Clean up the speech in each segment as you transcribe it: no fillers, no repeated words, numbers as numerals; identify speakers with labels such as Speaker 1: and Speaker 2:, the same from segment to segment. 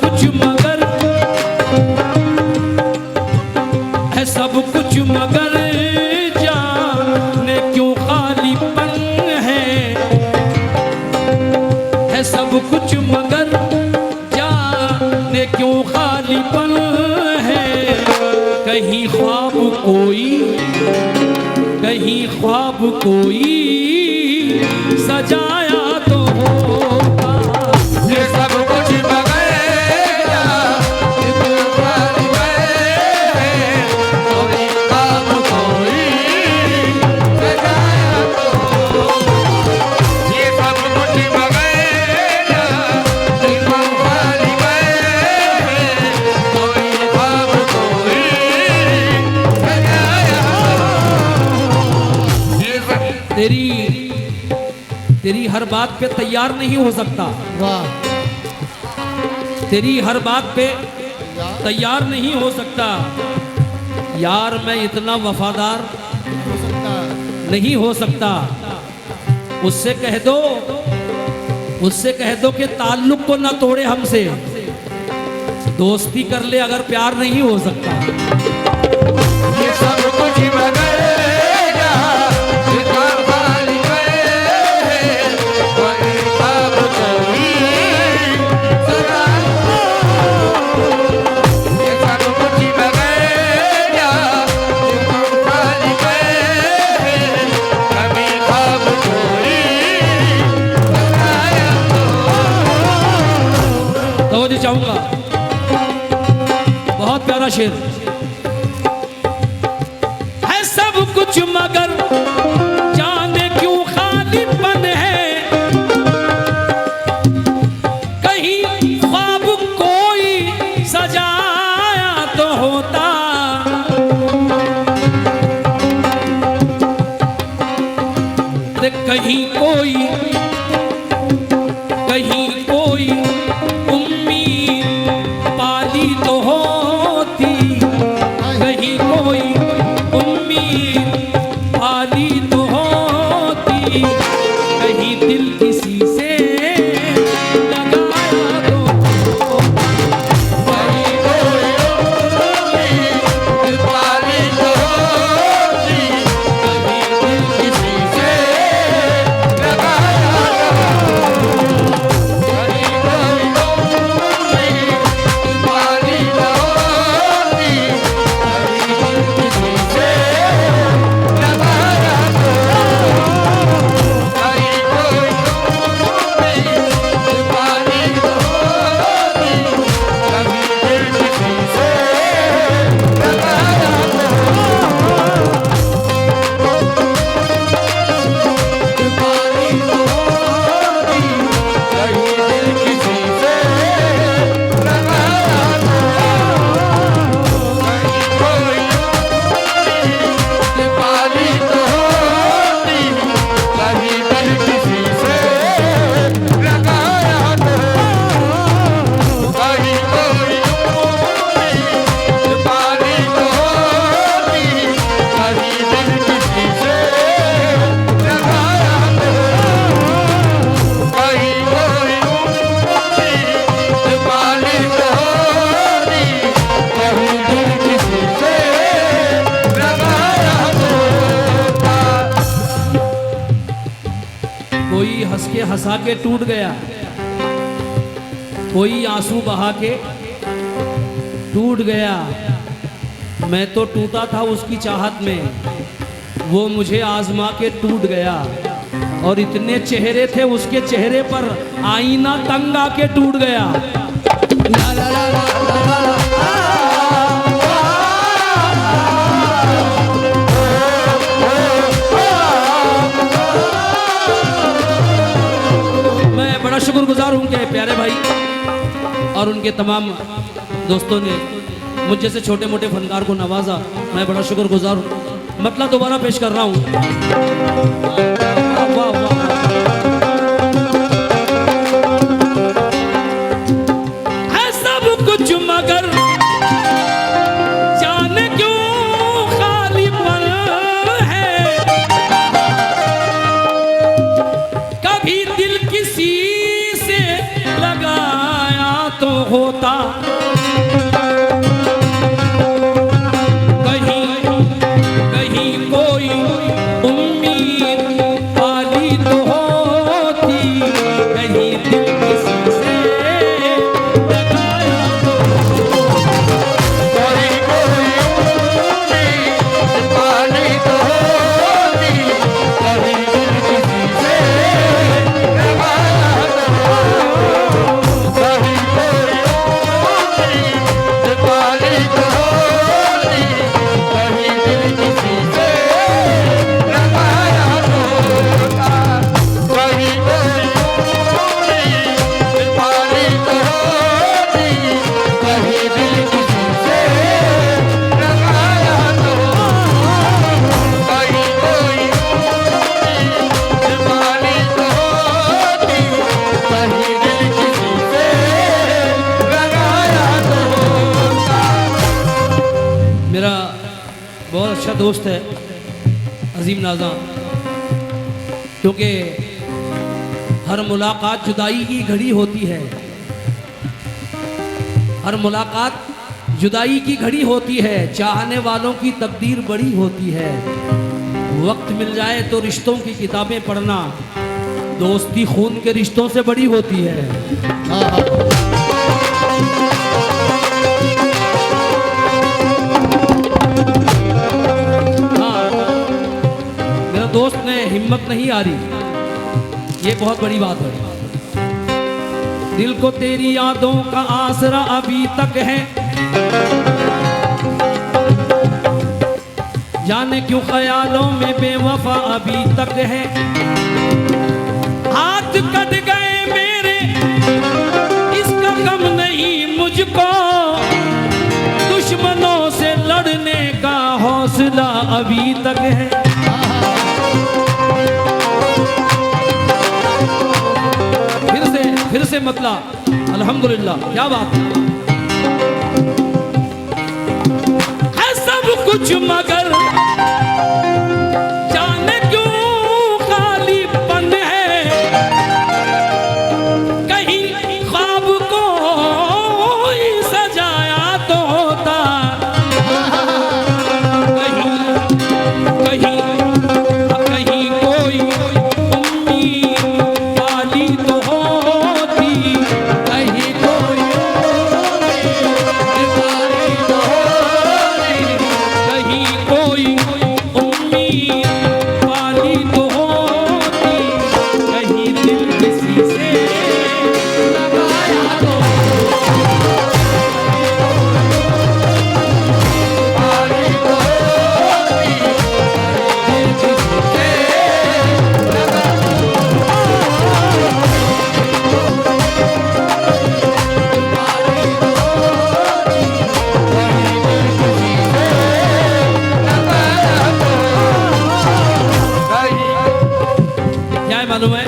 Speaker 1: कुछ मगर है सब कुछ मगर जाने क्यों खालीपन है सब कुछ मगर जाने क्यों खालीपन है। कहीं ख्वाब कोई सजाया तो होगा।
Speaker 2: ये सब कुछ मगर कोई ख्वाब कोई सजाया तो होगा। ये सब कुछ मगर कोई ख्वाब कोई सजाया।
Speaker 1: तेरी हर बात पे तैयार नहीं हो सकता।
Speaker 3: वाह,
Speaker 1: तेरी हर बात पे तैयार नहीं हो सकता। यार मैं इतना वफादार
Speaker 3: हो सकता है।
Speaker 1: नहीं हो सकता। उससे कह दो कि ताल्लुक को ना तोड़े हमसे, दोस्ती कर ले अगर प्यार नहीं हो सकता।
Speaker 2: ये सब कुछ मगर
Speaker 1: चाहूंगा बहुत प्यारा शेर है। सब कुछ मगर जाने क्यों खालीपन है। कहीं ख्वाब कोई सजाया तो होता। कहीं कोई पाली तो होती। कहीं कोई उम्मीद पाली तो होती। कहीं दिल किसी से लगाया तो
Speaker 2: कहीं कोई उम्मीद पाली तो होती। कहीं दिल किसी से लगाया तो कहीं कोई
Speaker 1: हंसा के टूट गया, कोई आंसू बहा के टूट गया। मैं तो टूटा था उसकी चाहत में, वो मुझे आजमा के टूट गया। और इतने चेहरे थे उसके चेहरे पर, आईना तंग आके टूट गया। ला ला ला ला ला ला। बड़ा शुक्रगुजार हूँ कि प्यारे भाई और उनके तमाम दोस्तों ने मुझ जैसे छोटे मोटे फनकार को नवाजा। मैं बड़ा शुक्रगुजार हूँ। मतलब दोबारा पेश कर रहा हूँ। वाह वाह। है सब कुछ मगर जाने क्यों खालीपन है। कभी दिल किसी लगाया तो होता, कहीं कहीं कोई उम्मीद पाली तो होती, कहीं दिल किसी से लगाया तो
Speaker 2: कोई कोई उम्मीद पाली तो होती, कभी दिल किसी से लगाया तो कभी कोई उम्मीद पाली तो होती, कभी दिल किसी से लगाया तो कभी कोई उम्मीद पाली तो होती, कभी दिल किसी से लगाया तो कहीं कोई उम्मीद पाली तो होती, कहीं दिल किसी से लगाया तो
Speaker 1: मेरा बहुत अच्छा दोस्त है अजीम नाज़ा, क्योंकि हर मुलाकात जुदाई की घड़ी होती है, हर मुलाकात जुदाई की घड़ी होती है, चाहने वालों की तकदीर बड़ी होती है, वक्त मिल जाए तो रिश्तों की किताबें पढ़ना, दोस्ती खून के रिश्तों से बड़ी होती है। हाँ, मेरा दोस्त ने हिम्मत नहीं आ रही, ये बहुत बड़ी बात है। दिल को तेरी यादों का आसरा अभी तक है, जाने क्यों ख्यालों में बेवफा अभी तक है, हाथ कट गए मेरे इसका गम नहीं मुझको, दुश्मनों से लड़ने का हौसला अभी तक है। फिर से मतलब अल्हम्दुलिल्लाह, क्या बात है सब कुछ मगर जाने क्यों खालीपन है, कहीं ख्वाब को सजाया तो होता, कहीं कहीं कहीं कोई उम्मीद पाली तो होती,
Speaker 2: कहीं कोई उम्मीद पाली तो होती,
Speaker 1: कहीं कोई उम्मीद पाली तो होती, कहीं दिल किसी से
Speaker 2: लगाया तो पाली तो होती, दिल किसी से लगाया पाली तो होती, कहीं दिल किसी से लगाया तो कहीं
Speaker 1: क्या है मालूम है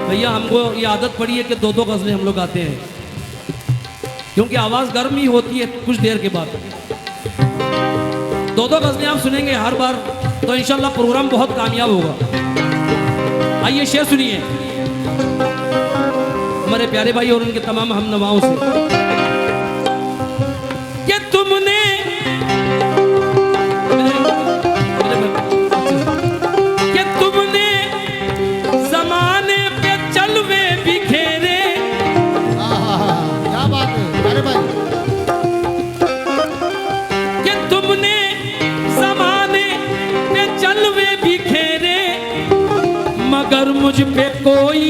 Speaker 1: भैया, हमको ये आदत पड़ी है कि दो दो गज़लें हम लोग गाते हैं, क्योंकि आवाज़ गर्म ही होती है कुछ देर के बाद। दो दो गज़लें आप सुनेंगे हर बार तो इंशाल्लाह प्रोग्राम बहुत कामयाब होगा। आइए शेर सुनिए हमारे प्यारे भाई और उनके तमाम हम नवाओं से कि तुमने कि तुमने ज़माने पे चलवे बिखेरे,
Speaker 2: क्या बात है अरे भाई
Speaker 1: कि तुमने ज़माने पे चलवे बिखेरे, मगर मुझ पे कोई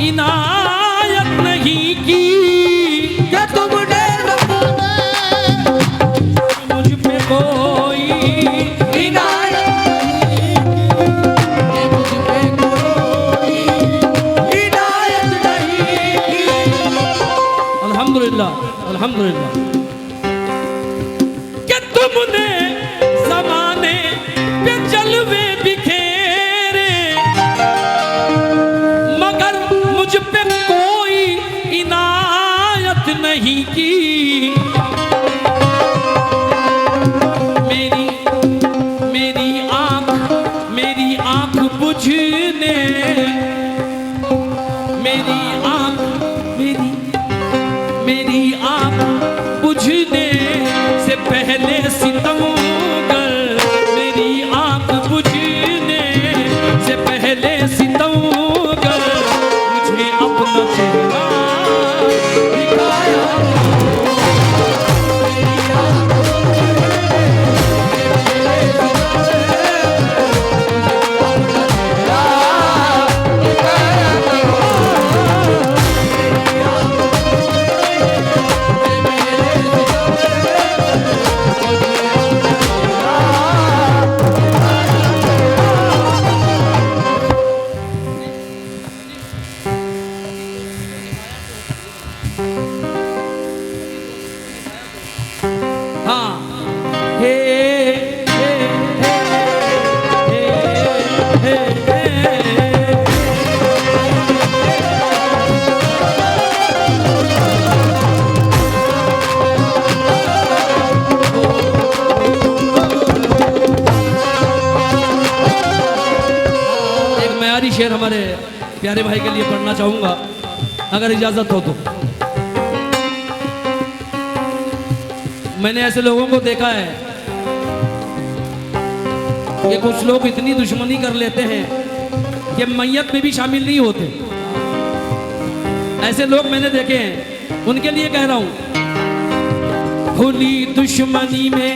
Speaker 1: इनायत नहीं की,
Speaker 2: क्या तुमने
Speaker 1: मुझ पे कोई
Speaker 2: इनायत नहीं की, मुझ पे कोई इनायत नहीं की।
Speaker 1: अल्हम्दुलिल्लाह अल्हम्दुलिल्लाह कि तुमने ज़माने पे जलवे बिखेरे, मगर मुझ पे कोई इनायत नहीं की, मेरी मेरी आँख बुझने, मेरी मेरी आँख बुझने से पहले सितमगर, मेरी आँख बुझने से पहले सितमगर, मुझे अपना चेहरा दिखाया। शेर हमारे प्यारे भाई के लिए पढ़ना चाहूंगा, अगर इजाजत हो तो। मैंने ऐसे लोगों को देखा है कि कुछ लोग इतनी दुश्मनी कर लेते हैं कि मैयत में भी शामिल नहीं होते। ऐसे लोग मैंने देखे हैं, उनके लिए कह रहा हूं, खुली दुश्मनी में,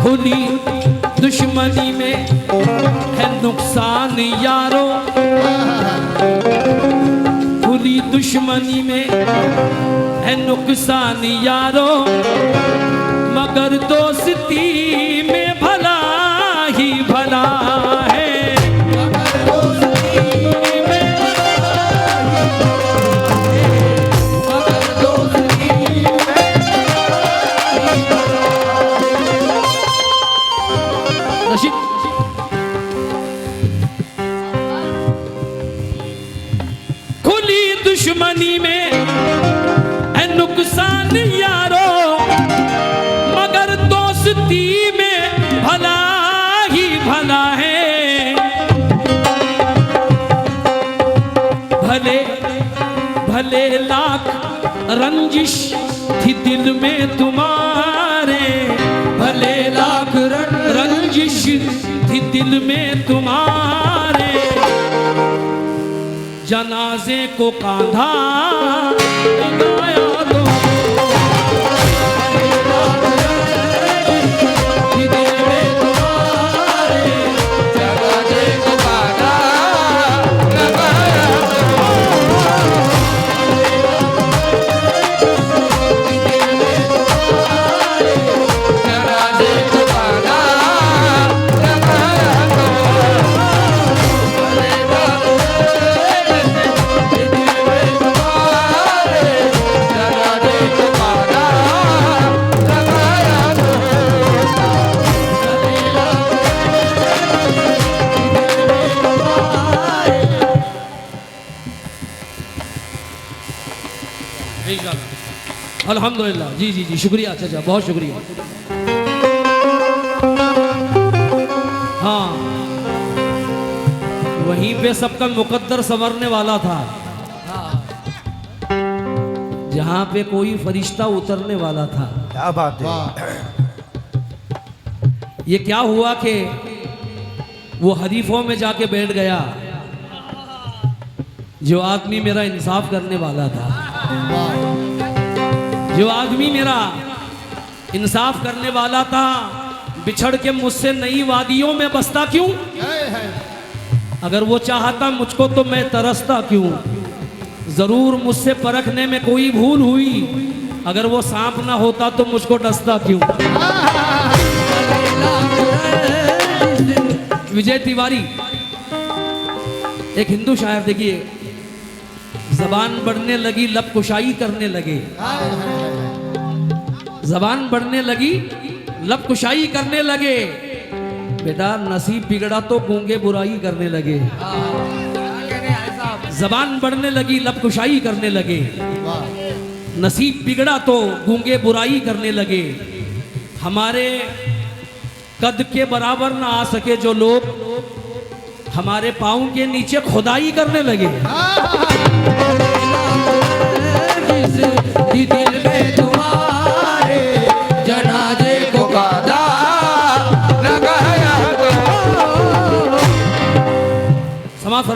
Speaker 1: खुली दुश्मनी में है नुकसान यारो, खुली दुश्मनी में है नुकसान यारो, मगर दोस्ती में भला ही भला है। खुली दुश्मनी में है नुकसान यारो, मगर दोस्ती में भला ही भला है। भले भले लाख रंजिश थी दिल में तुम्हारे, भले लाख रंजिश थी दिल में तुम्हारे, जनाजे को कांधा लगाया तो अल्हम्दुलिल्लाह। जी जी जी, शुक्रिया चाचा, बहुत शुक्रिया। हाँ, वहीं पे सबका मुकद्दर संवरने वाला था, जहां पे कोई फरिश्ता उतरने वाला था।
Speaker 3: क्या बात है।
Speaker 1: ये क्या हुआ कि वो हरीफों में जाके बैठ गया जो आदमी मेरा इंसाफ करने वाला था, जो आदमी मेरा इंसाफ करने वाला था, बिछड़ के मुझसे नई वादियों में बसता क्यों? अगर वो चाहता मुझको तो मैं तरसता क्यों? जरूर मुझसे परखने में कोई भूल हुई, अगर वो सांप ना होता तो मुझको डसता क्यों? विजय तिवारी एक हिंदू शायर, देखिए, जबान बढ़ने लगी लब कुशाई करने लगे, जबान बढ़ने लगी लब कुशाई करने लगे, बेटा नसीब बिगड़ा तो गूंगे बुराई करने लगे। जबान बढ़ने लगी लब कुशाई करने लगे, नसीब बिगड़ा तो गूंगे बुराई करने लगे। हमारे कद के बराबर ना आ सके जो लोग, हमारे पाँव के नीचे खुदाई करने लगे।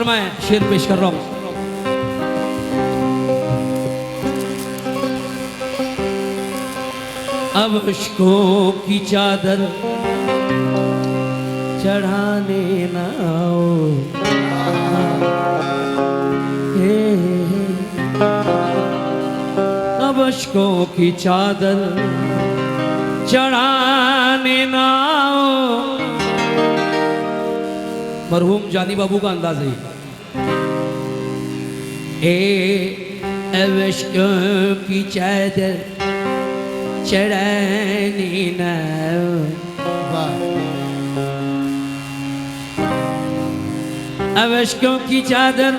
Speaker 1: मैं शेर पेश कर रहा हूं। अब इश्कों की चादर चढ़ाने ना आओ, अब इश्कों की चादर चढ़ाने ना आओ। मरहूम जानी बाबू का अंदाज है अब इश्कों की चादर चढ़ाने ना आओ, अब इश्कों की चादर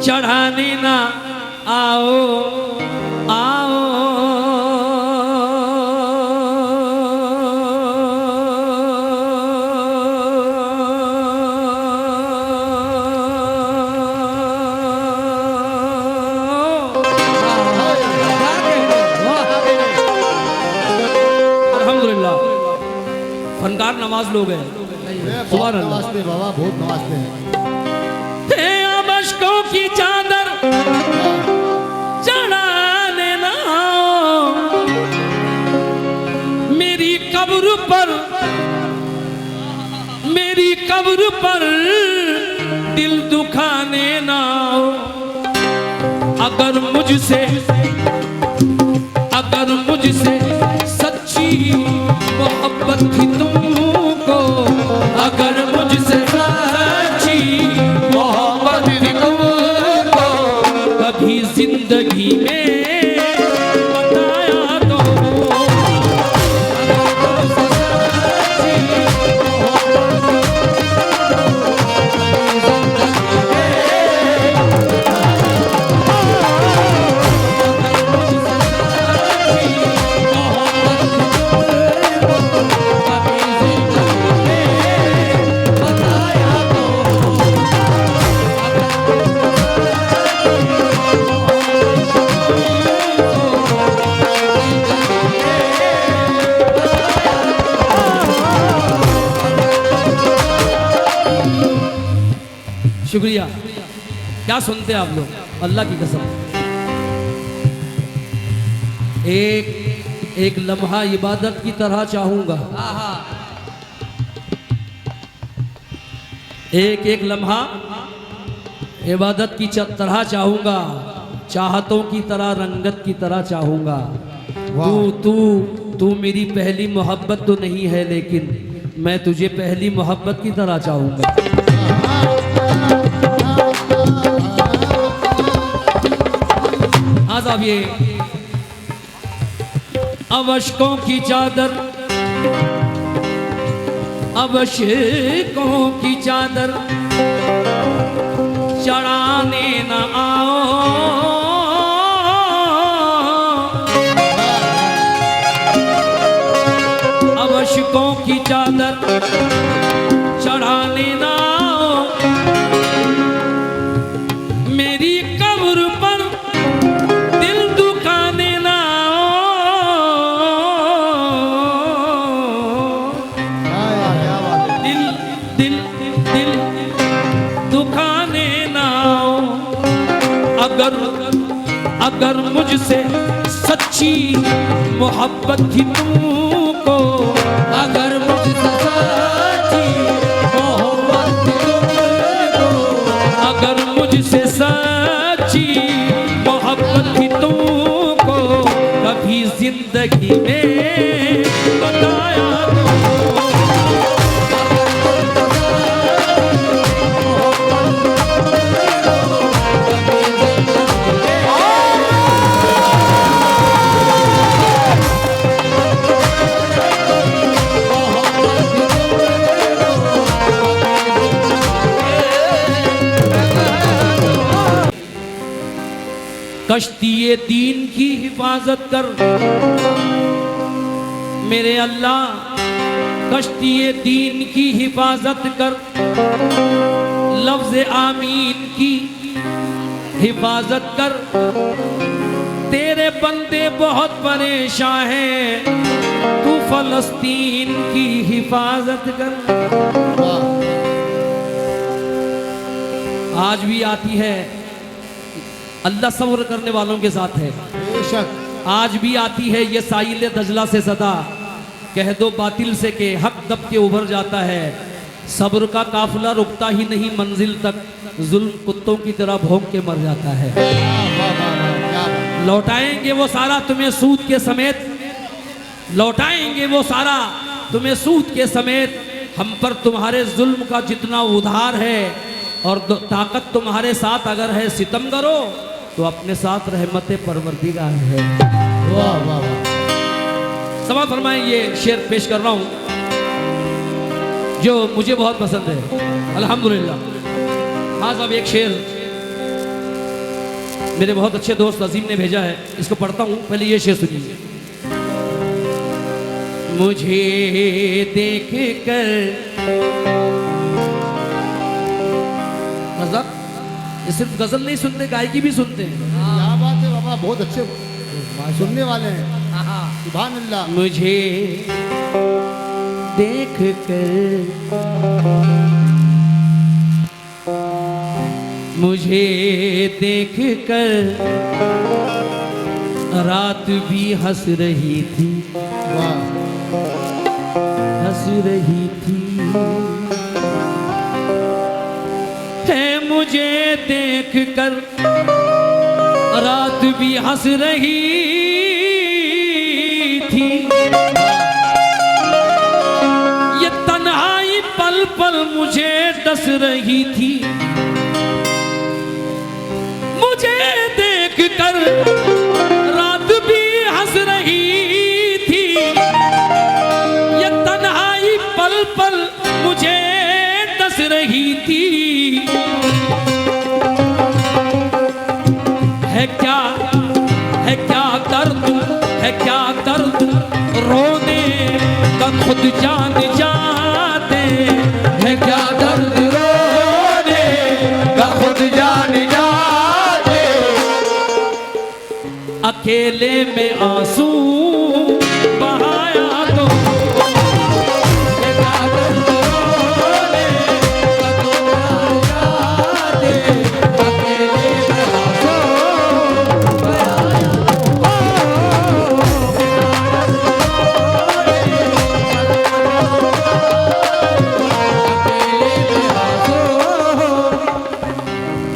Speaker 1: चढ़ाने ना आओ आओ। अल्हम्दुलिल्लाह फनकार नवाज लोग हैं।
Speaker 2: बहुत नवाजते बाबा, बहुत नवाजते हैं।
Speaker 1: अब इश्कों की चादर चढ़ाने ना आओ, मेरी कब्र पर, मेरी कब्र पर दिल दुखाने ना आओ। अगर मुझसे सच्ची मोहब्बत थी तुमको, अगर मुझसे सच्ची मोहब्बत थी तुमको, कभी जिंदगी में बताया तो। शुक्रिया। क्या सुनते हैं आप लोग, अल्लाह की कसम। एक लम्हा इबादत की तरह चाहूंगा, एक लम्हा इबादत की तरह चाहूंगा, चाहतों की तरह रंगत की तरह चाहूंगा। तू मेरी पहली मोहब्बत तो नहीं है, लेकिन मैं तुझे पहली मोहब्बत की तरह चाहूंगा। आज अब ये अब इश्कों की चादर, अब इश्कों की चादर चढ़ाने न आओ, अब इश्कों की चादर चढ़ाने न आओ, मेरी कब्र पर दिल दुखाने ना आओ, दिल दिल दिल दुखाने ना आओ। अगर मुझसे सच्ची मोहब्बत थी तुमको, अगर मुझसे सच्ची मोहब्बत थी तुमको, अगर मुझसे सच्ची मोहब्बत थी तुमको, कभी जिंदगी में बताया तो। कश्ती दीन की हिफाजत कर मेरे अल्लाह, कश्ती दीन की हिफाजत कर, लफ्ज आमीन की हिफाजत कर। तेरे बंदे बहुत परेशान हैं, तू फलस्तीन की हिफाजत कर। आज भी आती है, अल्लाह सब्र करने वालों के साथ है।
Speaker 2: बेशक
Speaker 1: आज भी आती है ये साइल दजला से सदा, कह दो बातिल से के हक दब के उभर जाता है। सब्र का काफिला रुकता ही नहीं मंजिल तक, जुल्म कुत्तों की तरह भौंक के मर जाता है।
Speaker 2: वाह वाह वाह, क्या बात।
Speaker 1: लौटाएंगे वो सारा तुम्हें सूद के समेत, लौटाएंगे वो सारा तुम्हें सूद के समेत। हम पर तुम्हारे जुल्म का जितना उधार है और ताकत तुम्हारे साथ अगर है सितम करो तो अपने साथ रहमत परवरदिगार है।
Speaker 2: वाह वाह वाह।
Speaker 1: समा फरमाएं, ये शेर पेश कर रहा हूं जो मुझे बहुत पसंद है अल्हम्दुलिल्लाह। हाँ साहब, एक शेर मेरे बहुत अच्छे दोस्त अजीम ने भेजा है, इसको पढ़ता हूं। पहले ये शेर सुनिए। मुझे देख कर गजल, ये सिर्फ गजल नहीं सुनते, गायकी भी सुनते हैं।
Speaker 2: क्या बात है बाबा, बहुत अच्छे सुनने वाले हैं। सुभान अल्लाह।
Speaker 1: मुझे देख कर, मुझे देख कर रात भी हंस रही थी,
Speaker 2: वाह
Speaker 1: हंस रही थी। है मुझे देख कर रात भी हंस रही थी। ये तन्हाई पल पल मुझे डस रही थी। मुझे देख कर रात भी हंस रही थी। ये तन्हाई पल पल मुझे डस रही थी। है क्या दर्द, है क्या दर्द रोने का खुद जान जाते। है क्या दर्द रोने का खुद जान जाते। अकेले में आंसू बहाया तो है क्या दर्द रोने का खुद जान जाते। अकेले में आंसू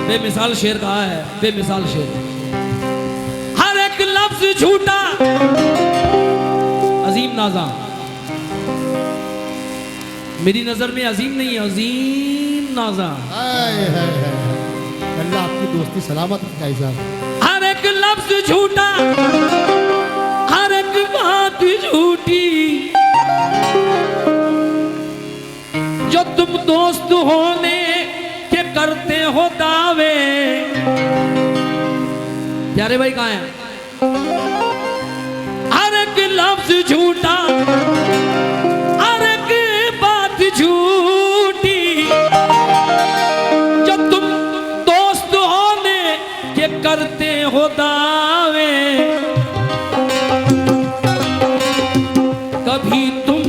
Speaker 1: बेमिसाल शेर कहा है, बेमिसाल शेर। हर एक लफ्ज झूठा। अजीम नाजा, मेरी नजर में अजीम नहीं है, अजीम नाजा।
Speaker 2: हाय हाय हाय। अल्लाह आपकी दोस्ती सलामत रखे साहब।
Speaker 1: हर एक लफ्ज झूठा, हर एक बात झूठी। जो तुम दोस्त होने के करते हो दावे। प्यारे भाई कहाँ हैं? हर एक लफ्ज झूठा, हर एक बात झूठी। जो तुम दोस्त होने के करते हो दावे। कभी तुम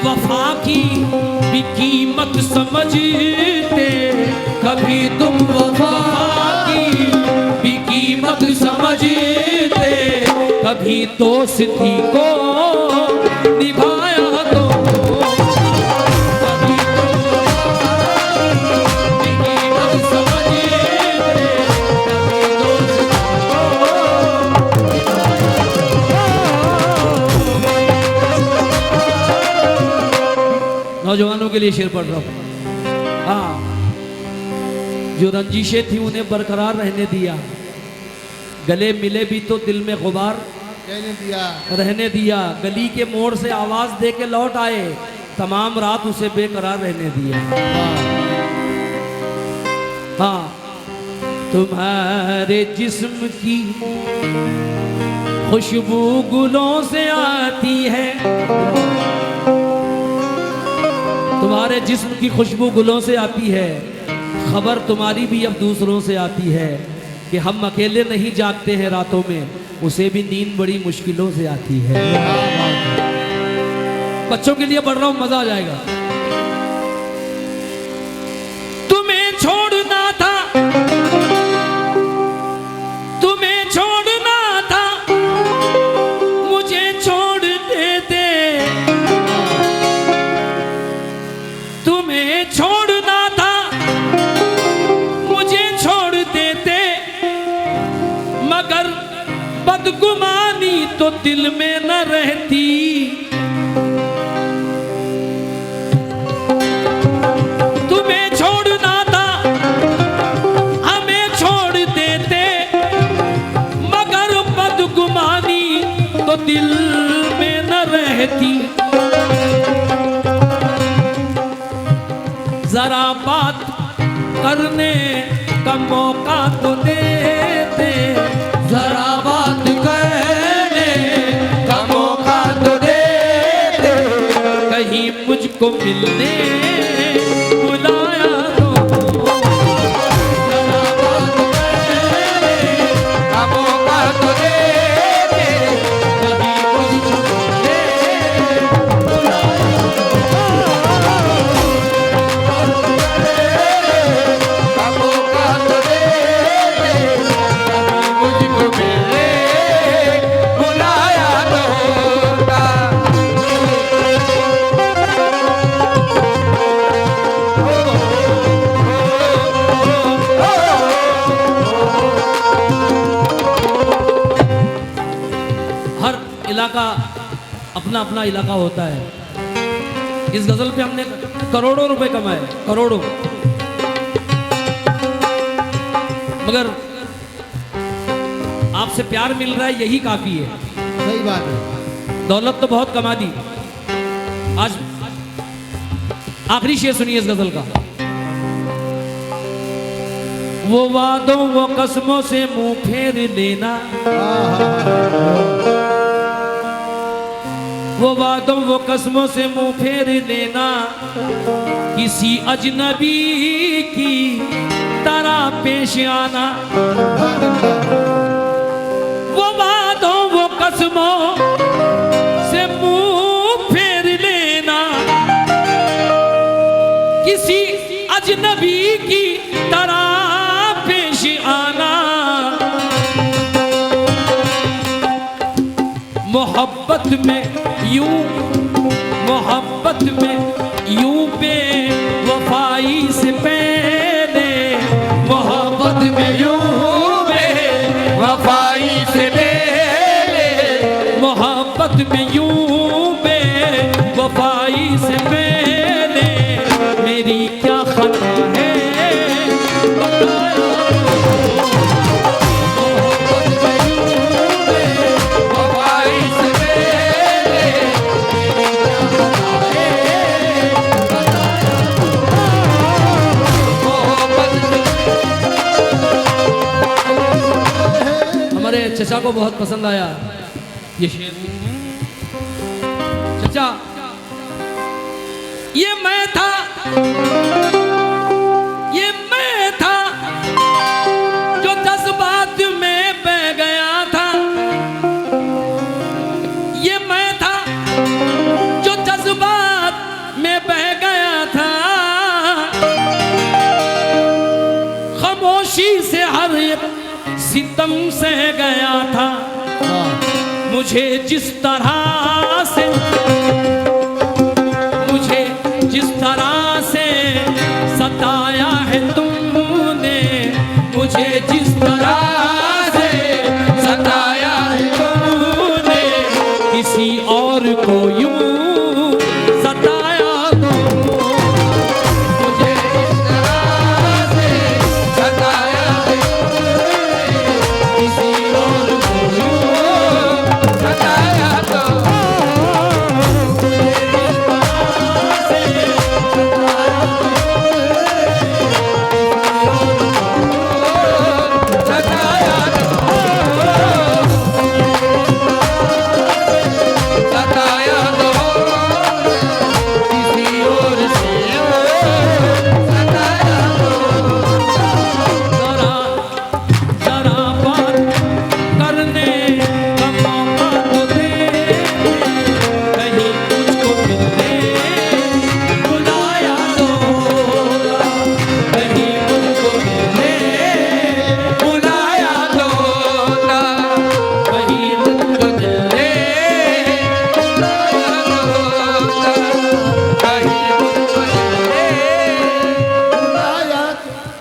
Speaker 1: वफा की भी कीमत समझते। कभी तुम वफा की भी कीमत समझते। कभी दोस्ती को निभाया तो कभी तुम वफा की भी कीमत समझते। कभी दोस्ती को। नौजवानों के लिए शेर पढ़ रहा हूँ। हाँ, जो रंजिशें थी उन्हें बरकरार रहने दिया। गले मिले भी तो दिल में गुबार
Speaker 2: कहने दिया,
Speaker 1: रहने दिया। गली के मोड़ से आवाज दे के लौट आए, तमाम रात उसे बेकरार रहने दिया। हाँ, तुम्हारे जिस्म की खुशबू गुलों से आती है। तुम्हारे जिस्म की खुशबू गुलों से आती है। खबर तुम्हारी भी अब दूसरों से आती है कि हम अकेले नहीं जागते हैं रातों में, उसे भी नींद बड़ी मुश्किलों से आती है। बच्चों के लिए पढ़ रहा हूं, मजा आ जाएगा। तो दिल में न रहती, तुम्हें छोड़ना था हमें छोड़ देते, मगर बदगुमानी तो दिल में न रहती। जरा बात करने का मौका तो देते,
Speaker 2: जरा बात करने का मौका तो देते,
Speaker 1: कहीं मुझको मिलने बुलाया तो।
Speaker 2: जरा बात करने का मौका तो देते, कहीं मुझको मिलने का मौका तो देते, कहीं मुझको मिलने बुलाया तो होता।
Speaker 1: हर इलाका अपना अपना इलाका होता है। इस गजल पे हमने करोड़ों रुपए कमाए, करोड़ों। मगर आपसे प्यार मिल रहा है, यही काफी है।
Speaker 2: सही बात है।
Speaker 1: दौलत तो बहुत कमा दी। आज आखिरी शेर सुनिए इस गजल का। वो वादों वो कस्मों से मुंह फेर लेना, वो वादों वो कस्मों से मुंह फेर लेना, किसी अजनबी की तरह पेश आना। वो वादों वो कस्मों से मुंह फेर लेना, किसी अजनबी की तरह पेश आना। मोहब्बत में यूं, मोहब्बत में यूं बेवफाई से पहले, मोहब्बत में यूं
Speaker 2: वफाई से पहले,
Speaker 1: मोहब्बत में यूं बेवफाई से पहले मेरी क्या खता है बताया।
Speaker 2: वफाई से पहले
Speaker 1: हमारे चचा को बहुत पसंद आया ये शेर। चचा, ये मैं था, ये मैं था जो जज्बात में बह गया था, ये मैं था जो जज्बात में बह गया था। खामोशी से हर एक सितम सह गया था। मुझे जिस तरह से, मुझे जिस तरह से सताया है तुमने, मुझे जिस तरह से
Speaker 2: सताया है
Speaker 1: तुमने, किसी और को यूं सताया तो।
Speaker 2: मुझे इस तरह से सताया है, किसी और को यूं सताया तो। मुझे इस तरह से सताया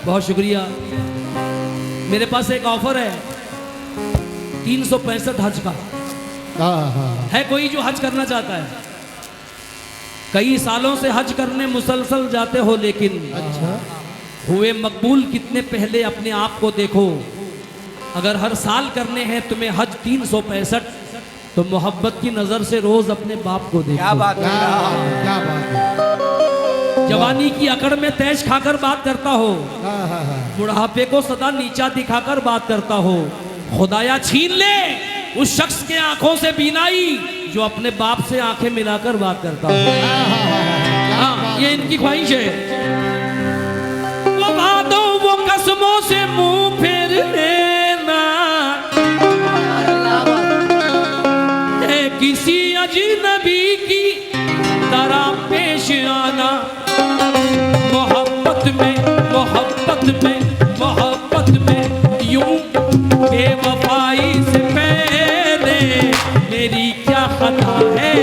Speaker 1: बहुत शुक्रिया। मेरे पास एक ऑफर है 365 हज का।
Speaker 2: हाँ हाँ
Speaker 1: है कोई जो हज करना चाहता है? कई सालों से हज करने मुसलसल जाते हो, लेकिन
Speaker 2: अच्छा
Speaker 1: हुए मकबूल कितने पहले अपने आप को देखो। अगर हर साल करने हैं तुम्हें हज 365, तो मोहब्बत की नजर से रोज अपने बाप को देखो।
Speaker 3: क्या बात
Speaker 2: क्या
Speaker 3: है।
Speaker 2: क्या बात है।
Speaker 1: जवानी की अकड़ में तैश खाकर बात करता हो,
Speaker 2: हाँ हाँ हाँ
Speaker 1: बुढ़ापे को सदा नीचा दिखाकर बात करता हो। खुदाया छीन ले उस शख्स के आंखों से बीनाई जो अपने बाप से आंखें मिलाकर बात करता हो। हाँ, ये इनकी ख्वाहिश है। वो वादों वो कसमों से मुंह फेर लेना, है किसी अजनबी की तरह पेश आना। मोहब्बत में मोहब्बत में मोहब्बत में यूं बेवफाई से पहले मेरी क्या खता है।